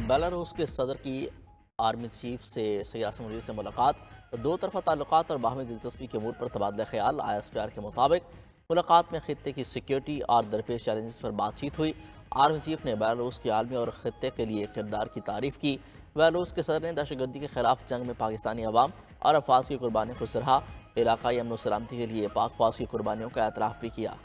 Belarus के सदर की आर्मी चीफ से सियासी मुरीद से मुलाकात, दो तरफा ताल्लुकात और बाहमी दिलचस्पी के अमूर पर तबादला ख्याल। ISPR के मुताबिक मुलाकात में खित्ते की सिक्योरिटी और दरपेश चैलेंजेस पर बातचीत हुई। आर्मी चीफ ने बेलारूस की आर्मी और खित्ते के लिए किरदार की तारीफ की। बेलारूस के सदर ने दहशतगर्दी के खिलाफ जंग में पाकिस्तानी अवाम और अफवाज की कुर्बानियों को सराहा। इलाकाई अमन सलामती के लिए पाक फौज की कुर्बानियों का एतराफ़ भी किया।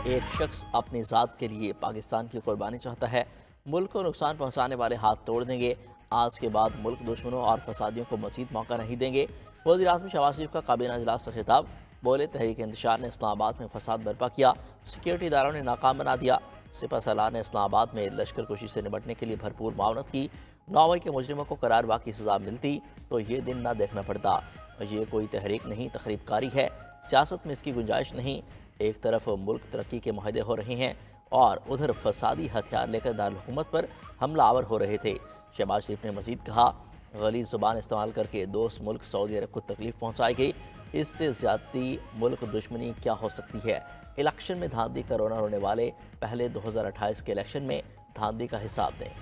एक शख्स अपनी ज़ात के लिए पाकिस्तान की कुर्बानी चाहता है, मुल्क को नुकसान पहुंचाने वाले हाथ तोड़ देंगे। आज के बाद मुल्क दुश्मनों और फसादियों को मज़ीद मौका नहीं देंगे। वज़ीर आज़म शहबाज शरीफ का काबीना इजलास से खिताब, बोले तहरीक इंतशार ने इस्लामाबाद में फसाद बर्पा किया, सिक्योरिटी इदारों ने नाकाम बना दिया। सिपा सलार ने इस्लामाबाद में लश्कर कुशी से निपटने के लिए भरपूर मावनत की। 9 मई के मुजरिमों को करारवा की सज़ा मिलती तो ये दिन ना देखना पड़ता। ये कोई तहरीक नहीं, तखरीबकारी है। सियासत में इसकी गुंजाइश नहीं। एक तरफ मुल्क तरक्की के मुआहदे हो रहे हैं और उधर फसादी हथियार लेकर दारुल-हुकूमत पर हमलावर हो रहे थे। शहबाज शरीफ ने मजीद कहा, गलीज़ ज़ुबान इस्तेमाल करके दोस्त मुल्क सऊदी अरब को तकलीफ पहुँचाई गई। इससे ज़्यादती मुल्क दुश्मनी क्या हो सकती है। इलेक्शन में धांधली का रोना रोने वाले पहले 2028 के इलेक्शन में धांधली का हिसाब दें।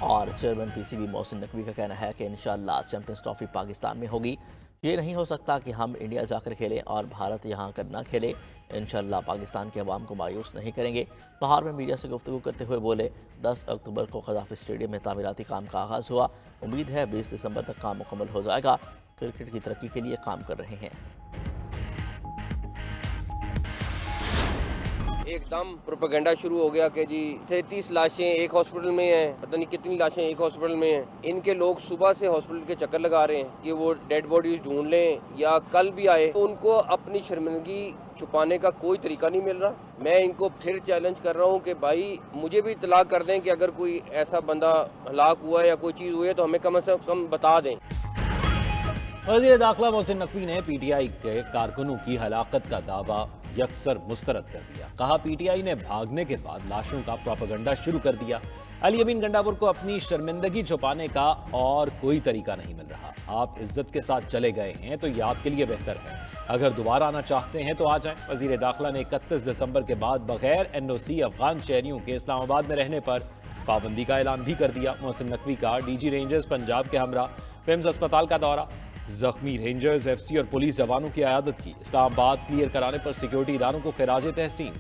और चेयरमैन PCB मोहसिन नकवी का कहना है कि इंशाअल्लाह चैंपियंस ट्रॉफी पाकिस्तान में होगी। ये नहीं हो सकता कि हम इंडिया जाकर खेलें और भारत यहाँ आकर ना खेले। इंशाअल्लाह पाकिस्तान के अवाम को मायूस नहीं करेंगे। लाहौर में मीडिया से गुफ्तगू करते हुए बोले, 10 अक्टूबर को क़ज़ाफ़ी स्टेडियम में तामीराती काम का आगाज़ हुआ। उम्मीद है 20 दिसंबर तक काम मुकम्मल हो जाएगा। क्रिकेट की तरक्की के लिए काम कर रहे हैं। एकदम प्रोपेगेंडा शुरू हो गया कि जी 33 लाशें एक हॉस्पिटल में हैं, पता नहीं कितनी लाशें एक हॉस्पिटल में हैं। इनके लोग सुबह से हॉस्पिटल के चक्कर लगा रहे हैं कि वो डेड बॉडीज ढूंढ लें या कल भी आए। तो उनको अपनी शर्मिंदगी छुपाने का कोई तरीका नहीं मिल रहा। मैं इनको फिर चैलेंज कर रहा हूँ कि भाई मुझे भी इतला कर दें कि अगर कोई ऐसा बंदा हलाक हुआ है या कोई चीज़ हुई है तो हमें कम से कम बता दें। वज़ीर दाखिला मोहसिन नकवी ने PTI के कारकुनों की हलाकत का दावा यकसर मुस्तरद कर दिया। कहा, PTI ने भागने के बाद लाशों का प्रोपेगेंडा शुरू कर दिया। अली अमीन गंडापुर को अपनी शर्मिंदगी छुपाने का और कोई तरीका नहीं मिल रहा। आप इज्जत के साथ चले गए हैं तो ये आपके लिए बेहतर है। अगर दोबारा आना चाहते हैं तो आ जाएं। वज़ीर दाखिला ने 31 दिसंबर के बाद बगैर NOC अफगान शहरियों के इस्लामाबाद में रहने पर पाबंदी का ऐलान भी कर दिया। मोहसिन नकवी का DG रेंजर्स पंजाब के हमरा पिम्स अस्पताल का दौरा, जख्मी रेंजर्स, FC और पुलिस जवानों की आयादत की। इस्लामाबाद क्लियर कराने पर सिक्योरिटी इदारों को खिराज तहसीन।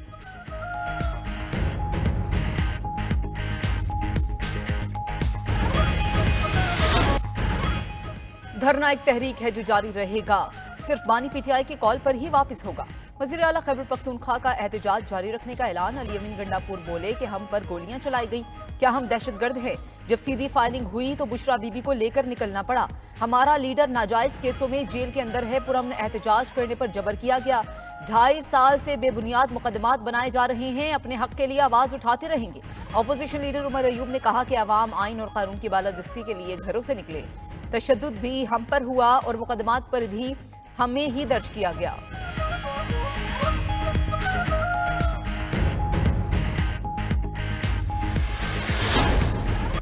धरना एक तहरीक है जो जारी रहेगा, सिर्फ बानी PTI के कॉल पर ही वापस होगा। वज़ीर आला खैबर पख्तूनख्वा का एहतजाज जारी रखने का ऐलान। अली अमीन गंडापुर बोले कि हम पर गोलियां चलाई गई, क्या हम दहशतगर्द हैं? जब सीधी फायरिंग हुई तो बुशरा बीबी को लेकर निकलना पड़ा। हमारा लीडर नाजायज केसों में जेल के अंदर है। पुरअमन एहतजाज करने पर जबर किया गया। 2.5 साल से बेबुनियाद मुकदमात बनाए जा रहे हैं। अपने हक के लिए आवाज उठाते रहेंगे। अपोजिशन लीडर उमर अयूब ने कहा कि अवाम आइन और कानून की बालादस्ती के लिए घरों से निकले। तशद्दुद भी हम पर हुआ और मुकदमात पर भी हमें ही दर्ज किया गया।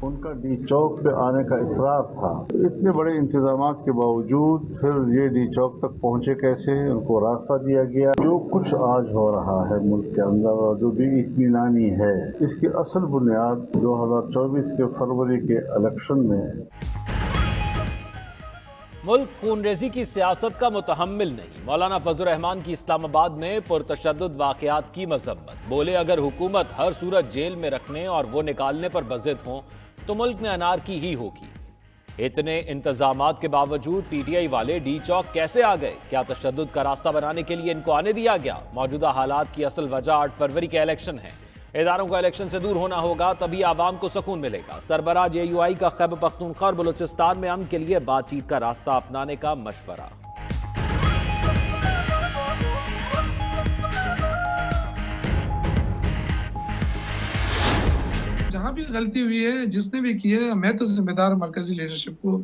उनका डी चौक पे आने का इसरार था। इतने बड़े इंतजामात के बावजूद फिर ये डी चौक तक पहुंचे कैसे? उनको रास्ता दिया गया। जो कुछ आज हो रहा है मुल्क के अंदर और जो भी इत्मीनानी है, इसकी असल बुनियाद 2024 के फरवरी के इलेक्शन में है। मुल्क खूनरेजी की सियासत का मुतहम्मिल नहीं। मौलाना फजल रहमान की इस्लामाबाद में पुरतशद्दुद वाक़यात की मज़म्मत। बोले, अगर हुकूमत हर सूरत जेल में रखने और वो निकालने पर बज़िद हों तो मुल्क में अनारकी ही होगी। इतने इंतजामात के बावजूद PTI वाले डी चौक कैसे आ गए? क्या तशद्दुद का रास्ता बनाने के लिए इनको आने दिया गया? मौजूदा हालात की असल वजह 8 फरवरी के इलेक्शन है। इदारों को इलेक्शन से दूर होना होगा, तभी आवाम को सुकून मिलेगा। सरबराह JUI का खैबर पख्तूनख्वा और बलूचिस्तान में अमन के लिए बातचीत का रास्ता अपनाने का मशवरा। जहां भी गलती हुई है, जिसने भी की है, मैं तो जिम्मेदार मरकजी लीडरशिप को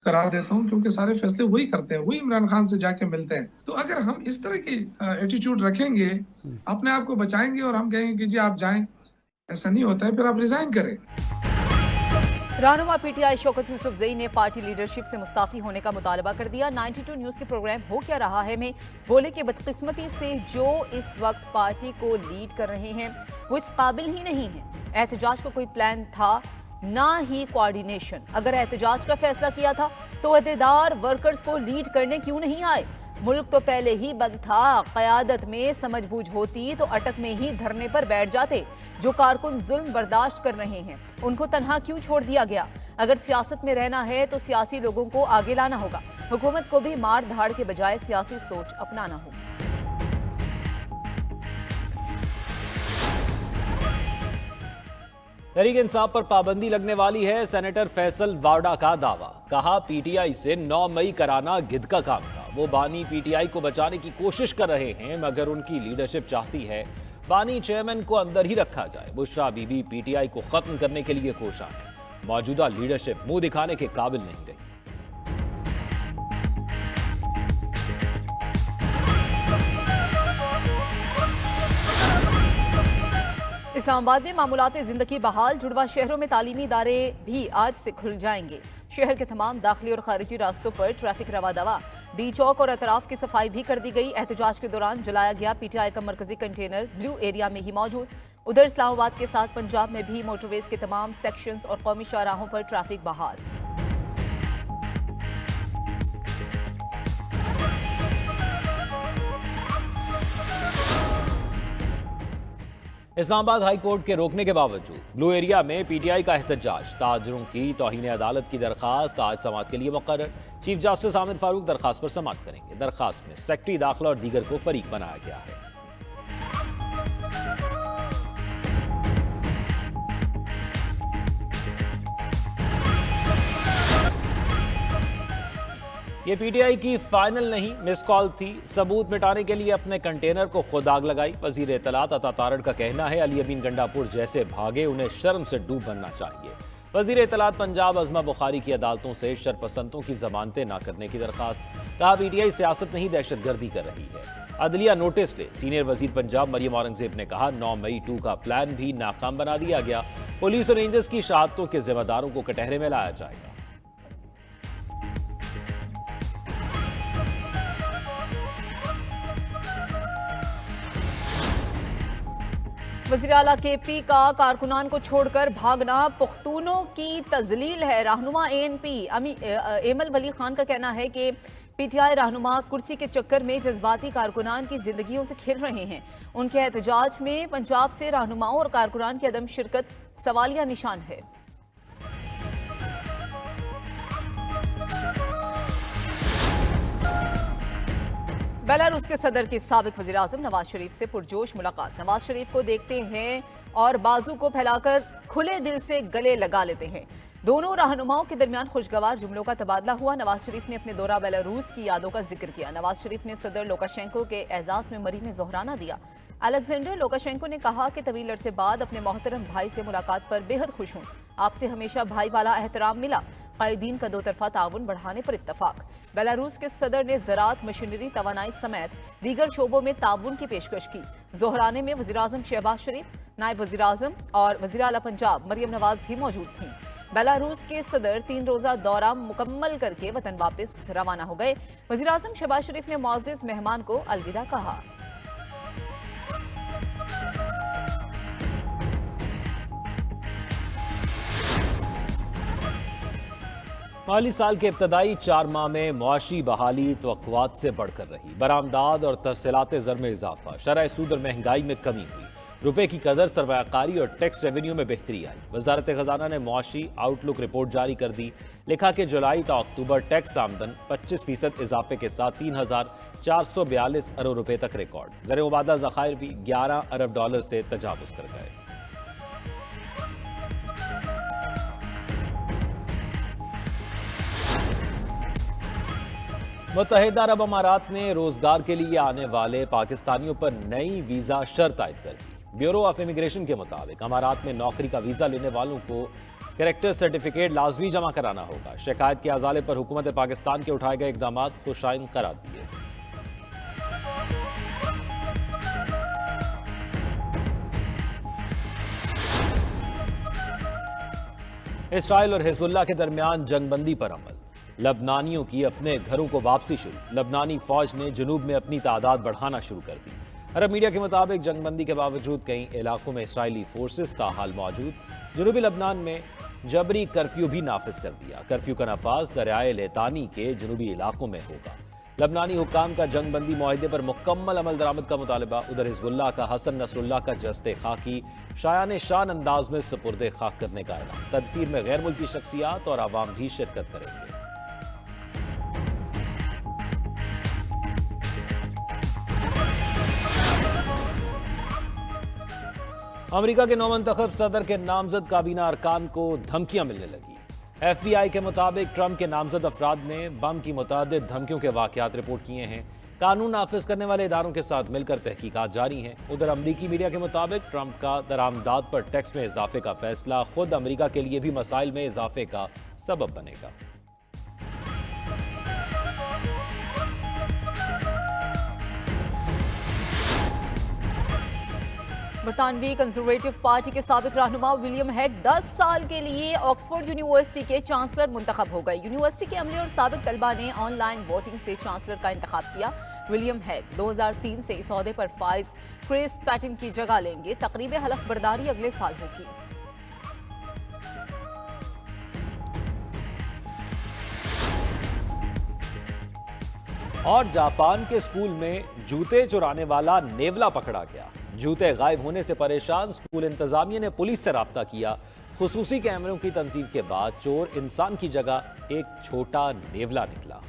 करार देता हूं, क्योंकि सारे फैसले वही करते हैं, वही इमरान खान से जाके मिलते हैं। तो अगर हम इस तरह की एटीट्यूड रखेंगे, अपने आप को बचाएंगे और हम कहेंगे कि जी आप जाएं, ऐसा नहीं होता है, फिर आप रिजाइन करें। रहनुमा पीटीआई शौकत यूसुफजई ने पार्टी लीडरशिप से मुस्ताफी होने का मुतालबा कर दिया। 92 न्यूज के प्रोग्राम हो क्या रहा है में बोले कि बदकिस्मती से जो इस वक्त पार्टी को लीड कर रहे हैं वो इस काबिल ही नहीं है। एहतजाज का कोई प्लान था ना ही कोऑर्डिनेशन। अगर एहतजाज का फैसला किया था तो अहदेदार वर्कर्स को लीड करने क्यों नहीं आए? मुल्क तो पहले ही बंद था। क़यादत में समझबूझ होती तो अटक में ही धरने पर बैठ जाते। जो कारकुन जुल्म बर्दाश्त कर रहे हैं उनको तन्हा क्यों छोड़ दिया गया? अगर सियासत में रहना है तो सियासी लोगों को आगे लाना होगा। हुकूमत को भी मार धाड़ के बजाय सियासी सोच अपनाना होगा। तहरीक इंसाफ पर पाबंदी लगने वाली है, सेनेटर फैसल वाडा का दावा। कहा पीटीआई से 9 मई कराना गिद्ध का काम था। वो बानी पीटीआई को बचाने की कोशिश कर रहे हैं मगर उनकी लीडरशिप चाहती है बानी चेयरमैन को अंदर ही रखा जाए। बुशरा बीबी पीटीआई को खत्म करने के लिए कोशा है। मौजूदा लीडरशिप मुंह दिखाने के काबिल नहीं रही। इस्लामाबाद में मामूलात जिंदगी बहाल। जुड़वा शहरों में तालीमी इदारे भी आज से खुल जाएंगे। शहर के तमाम दाखिली और खारिजी रास्तों पर ट्रैफिक रवा दवा। डी चौक और अतराफ की सफाई भी कर दी गई। एहतजाज के दौरान जलाया गया पीटीआई का मरकजी कंटेनर ब्लू एरिया में ही मौजूद। उधर इस्लामाबाद के साथ पंजाब में भी मोटरवेज के तमाम सेक्शंस और कौमी चौराहों पर ट्रैफिक बहाल। इस्लामाबाद हाई कोर्ट के रोकने के बावजूद ब्लू एरिया में पीटीआई का एहतजाज। ताजरों की तौहीन अदालत की दरखास्त आज समाअत के लिए मुकर्रर। चीफ जस्टिस आमिर फारूक दरखास्त पर समाअत करेंगे। दरखास्त में सेक्रेटरी दाखिला और दीगर को फरीक बनाया गया है। ये पीटीआई की फाइनल नहीं मिस कॉल थी। सबूत मिटाने के लिए अपने कंटेनर को खुद आग लगाई। वजीर इत्तलात अता तारड़ का कहना है अली अमीन गंडापुर जैसे भागे उन्हें शर्म से डूब बनना चाहिए। वजीर इत्तलात पंजाब अजमा बुखारी की अदालतों से शरपसंदों की जमानतें न करने की दरखास्त। कहा पीटीआई सियासत नहीं दहशतगर्दी कर रही है। अदलिया नोटिस ले। सीनियर वजीर पंजाब मरियम औरंगजेब ने कहा 9 मई 2 का प्लान भी नाकाम बना दिया गया। पुलिस और रेंजर्स की शहादतों के जिम्मेदारों को कटहरे में लाया जाएगा। वज़ीर आला केपी का कारकुनान को छोड़कर भागना पुख्तूनों की तजलील है। रहनुमा एएनपी एमल वली खान का कहना है कि पीटीआई रहनुमा कुर्सी के चक्कर में जज्बाती कारकुनान की जिंदगियों से खेल रहे हैं। उनके एहतजाज में पंजाब से रहनुमाओं और कारकुनान की अदम शिरकत सवालिया निशान है। बेलारूस के सदर की साबिक वज़ीर आज़म नवाज शरीफ से पुरजोश मुलाकात। नवाज शरीफ को देखते हैं और बाजू को फैलाकर खुले दिल से गले लगा लेते हैं। दोनों रहनुमाओं के दरमियान खुशगवार जुमलों का तबादला हुआ। नवाज शरीफ ने अपने दौरा बेलारूस की यादों का जिक्र किया। नवाज शरीफ ने सदर लुकाशेंको के एजाज में मरी में जोहराना दिया। अलेक्जेंडर लुकाशेंको ने कहा कि तवील अरसे बाद अपने मोहतरम भाई से मुलाकात पर बेहद खुश हूँ। आपसे हमेशा भाई वाला एहतराम मिला। कायदीन का 2 तरफा ताउन बढ़ाने पर इत्तफाक। बेलारूस के सदर ने ज़राअत, मशीनरी, तवानाई समेत दीगर शोबों में ताउन की पेशकश की। जोहराने में वज़ीर आज़म शहबाज शरीफ, नायब वज़ीर आज़म और वज़ीर आला पंजाब मरियम नवाज भी मौजूद थीं। बेलारूस के सदर 3 रोज़ा दौरा मुकम्मल करके वतन वापस रवाना हो गए। वज़ीर आज़म शहबाज शरीफ ने मुअज़्ज़िज़ मेहमान को अलविदा कहा। माली साल के इब्तदाई 4 माह में मुआशी बहाली तवक्कुआत से बढ़कर रही। बरामदाद और तरसीलात ज़र में इजाफा, शरह सूद और महंगाई में कमी हुई। रुपए की कदर, सरमायाकारी और टैक्स रेवेन्यू में बेहतरी आई। वजारत खजाना ने मुआशी आउटलुक रिपोर्ट जारी कर दी। लिखा कि जुलाई ता अक्टूबर टैक्स आमदन 25% इजाफे के साथ 3,442 अरब रुपए तक रिकॉर्ड। ज़र मुबादला ज़खायर भी 11 अरब डॉलर से तजावुज़ कर गए। मुत्तहिदा अरब अमारात ने रोजगार के लिए आने वाले पाकिस्तानियों पर नई वीजा शर्त आयद कर दी। ब्यूरो ऑफ इमिग्रेशन के मुताबिक अमारात में नौकरी का वीजा लेने वालों को कैरेक्टर सर्टिफिकेट लाजमी जमा कराना होगा। शिकायत के अजाले पर हुकूमत पाकिस्तान के उठाए गए इकदाम खुशाइन करार दिए। इसराइल और हिजबुल्लाह के दरमियान जंगबंदी पर अमल, लबनानियों की अपने घरों को वापसी शुरू। लबनानी फौज ने जुनूब में अपनी तादाद बढ़ाना शुरू कर दी। अरब मीडिया के मुताबिक जंगबंदी के बावजूद कई इलाकों में इसराइली फोर्सेस ताहाल मौजूद। जनूबी लबनान में जबरी कर्फ्यू भी नाफिज कर दिया। कर्फ्यू का नफाज दरियाए लेतानी के जनूबी इलाकों में होगा। लबनानी हुक्काम का जंगबंदी मुआहदे पर मुकम्मल अमल दरामद का मुतालबा। उधर हिजबुल्लाह का हसन नसरुल्लाह का जस्ते खाकी शायान शान अंदाज में सुपुर्दे खाक करने का ऐलान। तदफीर में गैर मुल्की शख्सियात और आवाम भी शिरकत करेंगे। अमेरिका के नौमंतखब सदर के नामजद काबीना अरकान को धमकियां मिलने लगी। FBI के मुताबिक ट्रंप के नामजद अफराद ने बम की मुतअद्दिद धमकियों के वाकयात रिपोर्ट किए हैं। कानून नाफिज करने वाले इदारों के साथ मिलकर तहकीकात जारी हैं। उधर अमरीकी मीडिया के मुताबिक ट्रंप का दरामदाद पर टैक्स में इजाफे का फैसला खुद अमरीका के लिए भी मसाइल में इजाफे का सबब बनेगा। बरतानवी कंजर्वेटिव पार्टी के साबिक रहनुमा विलियम हैग 10 साल के लिए ऑक्सफोर्ड यूनिवर्सिटी के चांसलर मुंतखब हो गए। यूनिवर्सिटी के अमले और साबिक तलबा ने ऑनलाइन वोटिंग से चांसलर का इंतखाब किया। विलियम हैग 2003 से इस ओहदे पर फाइज क्रिस पैटन की जगह लेंगे। तकरीब हलफ बर्दारी अगले साल होगी। और जापान के स्कूल में जूते चुराने वाला नेवला पकड़ा गया। जूते गायब होने से परेशान स्कूल इंतजामिया ने पुलिस से राब्ता किया। खुसूसी कैमरों की तंसीब के बाद चोर इंसान की जगह एक छोटा नेवला निकला।